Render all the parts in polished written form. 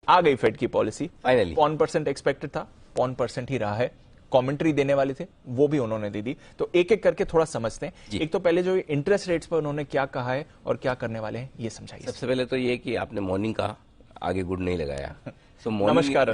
आ गई फेड की policy finally 1% expected था, 1% ही रहा है। कमेंट्री देने वाले थे वो भी उन्होंने दे दी। तो एक एक करके थोड़ा समझते हैं। एक तो पहले जो इंटरेस्ट रेट्स पर उन्होंने क्या कहा है और क्या करने वाले हैं ये समझाइए। सबसे पहले तो ये कि आपने मॉर्निंग का आगे गुड नहीं लगाया। सो नमस्कार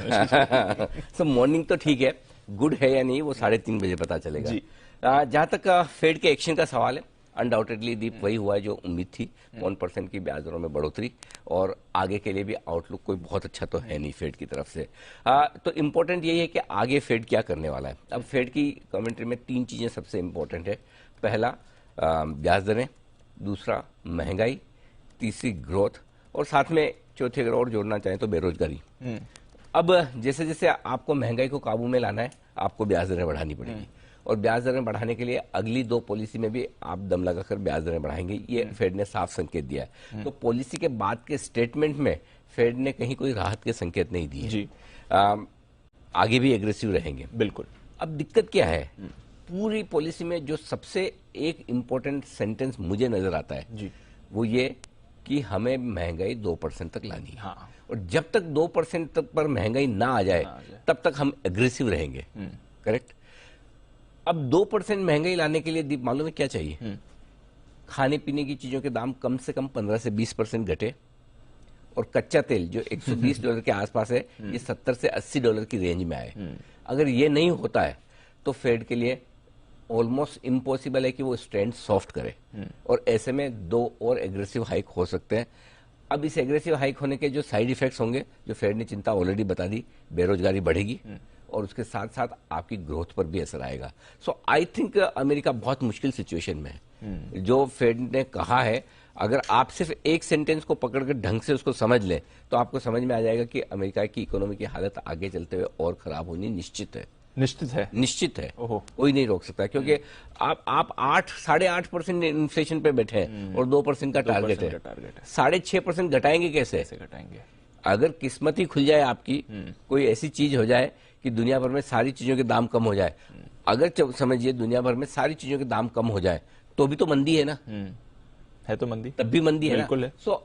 सो मॉर्निंग तो ठीक है, गुड है या नहीं वो 3:30 बजे पता चलेगा। जहां तक फेड के एक्शन का सवाल है, अनडाउटेडली दीप वही हुआ है जो उम्मीद थी, 1% की ब्याज दरों में बढ़ोतरी, और आगे के लिए भी आउटलुक कोई बहुत अच्छा तो है नहीं फेड की तरफ से। तो इम्पोर्टेंट यही है कि आगे फेड क्या करने वाला है। अब फेड की कमेंट्री में 3 चीजें सबसे इम्पोर्टेंट है। पहला ब्याज दरें, दूसरा महंगाई, तीसरी ग्रोथ, और साथ में चौथी अगर और जोड़ना चाहें तो बेरोजगारी। अब जैसे जैसे आपको महंगाई को काबू में लाना है, आपको ब्याज दरें बढ़ानी पड़ेगी, और ब्याज दरें बढ़ाने के लिए अगली 2 पॉलिसी में भी आप दम लगाकर ब्याज दरें बढ़ाएंगे, ये फेड ने साफ संकेत दिया है। तो पॉलिसी के बाद के स्टेटमेंट में फेड ने कहीं कोई राहत के संकेत नहीं दिए जी। आगे भी एग्रेसिव रहेंगे बिल्कुल। अब दिक्कत क्या है, पूरी पॉलिसी में जो सबसे एक इंपॉर्टेंट सेंटेंस मुझे नजर आता है जी, वो ये कि हमें महंगाई 2% तक लानी है। हाँ। और जब तक 2% तक पर महंगाई ना आ जाए तब तक हम एग्रेसिव रहेंगे। करेक्ट। अब 2% महंगाई लाने के लिए दीप मालूम है क्या चाहिए? खाने पीने की चीजों के दाम कम से कम 15 से 20% घटे, और कच्चा तेल जो $120 के आसपास है ये $70 से $80 की रेंज में आए। अगर ये नहीं होता है तो फेड के लिए ऑलमोस्ट इम्पॉसिबल है कि वो स्टैंड सॉफ्ट करे, और ऐसे में 2 और एग्रेसिव हाइक हो सकते हैं। अब इस एग्रेसिव हाइक होने के जो साइड इफेक्ट्स होंगे, जो फेड ने चिंता ऑलरेडी बता दी, बेरोजगारी बढ़ेगी और उसके साथ साथ आपकी ग्रोथ पर भी असर आएगा। सो आई थिंक अमेरिका बहुत मुश्किल सिचुएशन में है। जो फेड ने कहा है, अगर आप सिर्फ एक सेंटेंस को पकड़कर ढंग से उसको समझ लें तो आपको समझ में आ जाएगा कि अमेरिका की इकोनॉमी की हालत आगे चलते हुए और खराब होनी निश्चित है। निश्चित है, कोई नहीं रोक सकता, क्योंकि आप 8.5% इन्फ्लेशन पे बैठे हैं और 2% का टारगेट है। 6.5% घटाएंगे कैसे घटाएंगे? अगर किस्मत ही खुल जाए आपकी, कोई ऐसी चीज हो जाए कि दुनिया भर में सारी चीजों के दाम कम हो जाए, अगर समझिए दुनिया भर में सारी चीजों के दाम कम हो जाए तो भी तो मंदी है ना, है तो मंदी, तब भी मंदी है बिल्कुल ना। सो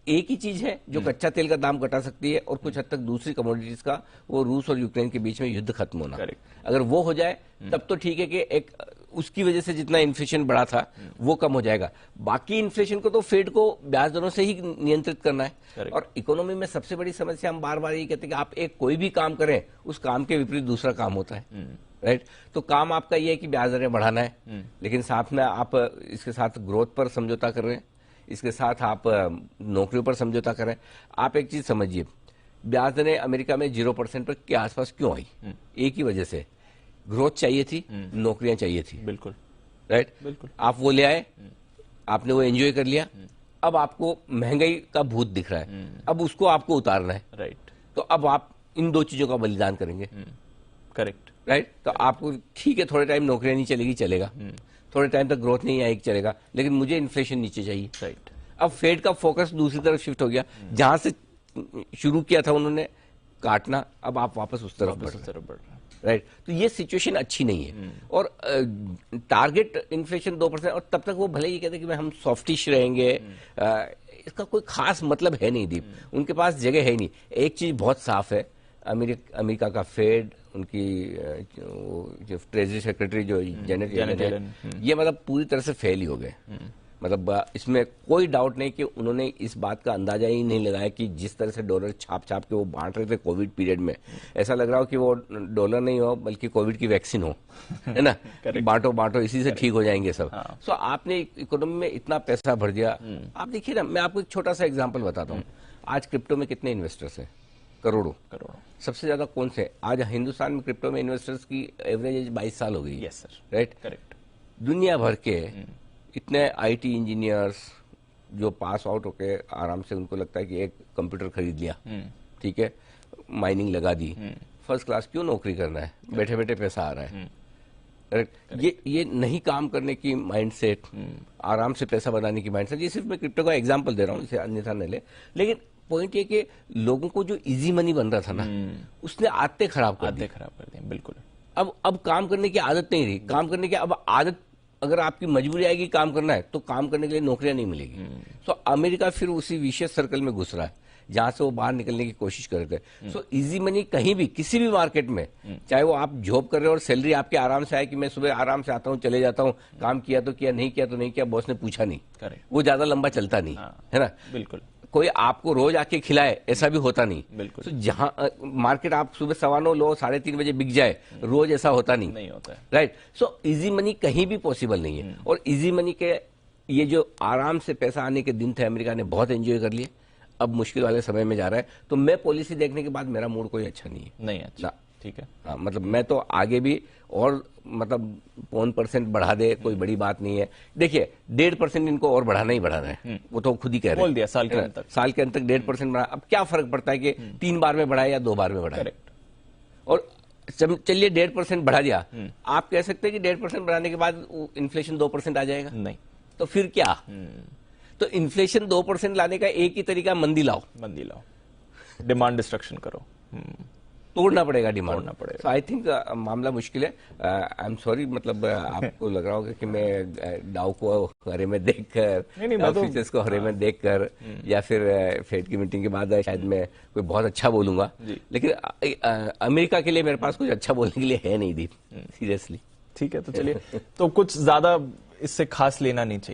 एक ही चीज है जो कच्चा तेल का दाम घटा सकती है, और कुछ हद तक दूसरी कमोडिटीज का, वो रूस और यूक्रेन के बीच में युद्ध खत्म होना। अगर वो हो जाए तब तो ठीक है कि एक उसकी वजह से जितना इन्फ्लेशन बढ़ा था वो कम हो जाएगा। बाकी इन्फ्लेशन को तो फेड को ब्याज दरों से ही नियंत्रित करना है। और इकोनॉमी में सबसे बड़ी समस्या हम बार बार ये कहते हैं कि आप एक कोई भी काम करें, उस काम के विपरीत दूसरा काम होता है। राइट। तो काम आपका ये है कि ब्याज दरें बढ़ाना है, लेकिन साथ में आप इसके साथ ग्रोथ पर समझौता कर रहे हैं, इसके साथ आप नौकरियों पर समझौता करें। आप एक चीज समझिए, ब्याज दरें अमेरिका में 0% पर के आसपास क्यों आई? एक ही वजह से, ग्रोथ चाहिए थी, नौकरियां चाहिए थी। बिल्कुल राइट, बिल्कुल। आप वो ले आए, आपने वो एंजॉय कर लिया, अब आपको महंगाई का भूत दिख रहा है, अब उसको आपको उतारना है। राइट। तो अब आप इन 2 चीजों का बलिदान करेंगे। करेक्ट। राइट। तो आपको ठीक है, थोड़े टाइम नौकरियां नहीं चलेगी, चलेगा, थोड़े टाइम तक ग्रोथ नहीं आएगी, चलेगा, लेकिन मुझे इन्फ्लेशन नीचे चाहिए। राइट। अब फेड का फोकस दूसरी तरफ शिफ्ट हो गया, जहां से शुरू किया था उन्होंने काटना, अब आप वापस उस तरफ बढ़ रहे हैं। राइट। तो ये सिचुएशन अच्छी नहीं है, और टारगेट इन्फ्लेशन 2%, और तब तक वो भले ही कहते कि हम सॉफ्टिश रहेंगे, इसका कोई खास मतलब है नहीं दीप, उनके पास जगह है नहीं। एक चीज बहुत साफ है, अमेरिका का फेड, उनकी जो ट्रेजरी सेक्रेटरी जो जेनेट येलन है, ये मतलब पूरी तरह से फेल ही हो गए। मतलब इसमें कोई डाउट नहीं कि उन्होंने इस बात का अंदाजा ही नहीं लगाया कि जिस तरह से डॉलर छाप छाप के वो बांट रहे थे कोविड पीरियड में, ऐसा लग रहा हो कि वो डॉलर नहीं हो बल्कि कोविड की वैक्सीन हो, है ना। बांटो बांटो, इसी से ठीक हो जाएंगे सब। सो आपने इकोनॉमी में इतना पैसा भर दिया। आप देखिए ना, मैं आपको एक छोटा सा एग्जाम्पल बताता हूँ। आज क्रिप्टो में कितने इन्वेस्टर्स हैं? करोड़ों। सबसे ज्यादा कौन से? आज हिंदुस्तान में क्रिप्टो में इन्वेस्टर्स की एवरेज एज 22 साल हो गई। Yes sir. राइट। करेक्ट। दुनिया भर के इतने आईटी इंजीनियर्स जो पास आउट होके आराम से, उनको लगता है कि एक कंप्यूटर खरीद लिया, ठीक है, माइनिंग लगा दी, फर्स्ट क्लास, क्यों नौकरी करना है, बैठे बैठे पैसा आ रहा है। करेक्ट। ये नहीं काम करने की माइंडसेट, आराम से पैसा बनाने की माइंडसेट, ये सिर्फ मैं क्रिप्टो का एग्जांपल दे रहा हूँ, इसे अन्यथा न ले। लेकिन पॉइंट ये कि लोगों को जो इजी मनी बन रहा था ना, उसने आदतें खराब कर दी। बिल्कुल। अब काम करने की आदत नहीं रही, काम करने की अब आदत, अगर आपकी मजबूरी आएगी काम करना है तो काम करने के लिए नौकरियां नहीं मिलेगी। तो अमेरिका फिर उसी विशेष सर्कल में घुस रहा है जहां से वो बाहर निकलने की कोशिश कर रहे थे। सो इजी मनी कहीं भी किसी भी मार्केट में, चाहे वो आप जॉब कर रहे हो और सैलरी आपके आराम से आए कि मैं सुबह आराम से आता हूँ चले जाता हूँ, काम किया तो किया, नहीं किया तो नहीं किया, बॉस ने पूछा नहीं, वो ज्यादा लंबा चलता नहीं है ना। बिल्कुल। कोई आपको रोज आके खिलाए ऐसा भी होता नहीं। बिल्कुल। तो जहां मार्केट आप सुबह 9:15 लो 3:30 बजे बिक जाए, रोज ऐसा होता नहीं होता है। राइट। सो इजी मनी कहीं भी पॉसिबल नहीं है। और इजी मनी के ये जो आराम से पैसा आने के दिन थे, अमेरिका ने बहुत एंजॉय कर लिए, अब मुश्किल वाले समय में जा रहा है। तो मैं पॉलिसी देखने के बाद मेरा मूड कोई अच्छा नहीं है। नहीं अच्छा, ठीक है। हाँ, मतलब मैं तो आगे भी और मतलब 1% बढ़ा दे, कोई बड़ी बात नहीं है। देखिए 1.5% इनको और बढ़ाना ही बढ़ाना है, वो तो खुद ही कह रहे हैं। बोल दिया साल के अंत तक। साल के अंत तक 1.5% बढ़ा। अब क्या फर्क पड़ता है कि 3 बार में बढ़ाए या 2 बार में बढ़ाए। और चलिए 1.5% बढ़ा दिया, आप कह सकते हैं कि 1.5% बढ़ाने के बाद इन्फ्लेशन 2% आ जाएगा? नहीं। तो फिर क्या? तो इन्फ्लेशन 2% लाने का एक ही तरीका, मंदी लाओ। मंदी लाओ, डिमांड डिस्ट्रक्शन करो, तोड़ना पड़ेगा डिमांड। तोड़ना पड़ेगा। So, आई थिंक मामला मुश्किल है। आई एम सॉरी, मतलब आपको लग रहा होगा कि मैं डाउ को हरे में देखकर, फ्यूचर्स को हरे में देखकर, या फिर फेड की मीटिंग के बाद शायद मैं कोई बहुत अच्छा बोलूंगा, लेकिन अमेरिका के लिए मेरे पास कुछ अच्छा बोलने के लिए है नहीं दीप, सीरियसली। ठीक है, तो चलिए, तो कुछ ज्यादा इससे खास लेना नहीं चाहिए।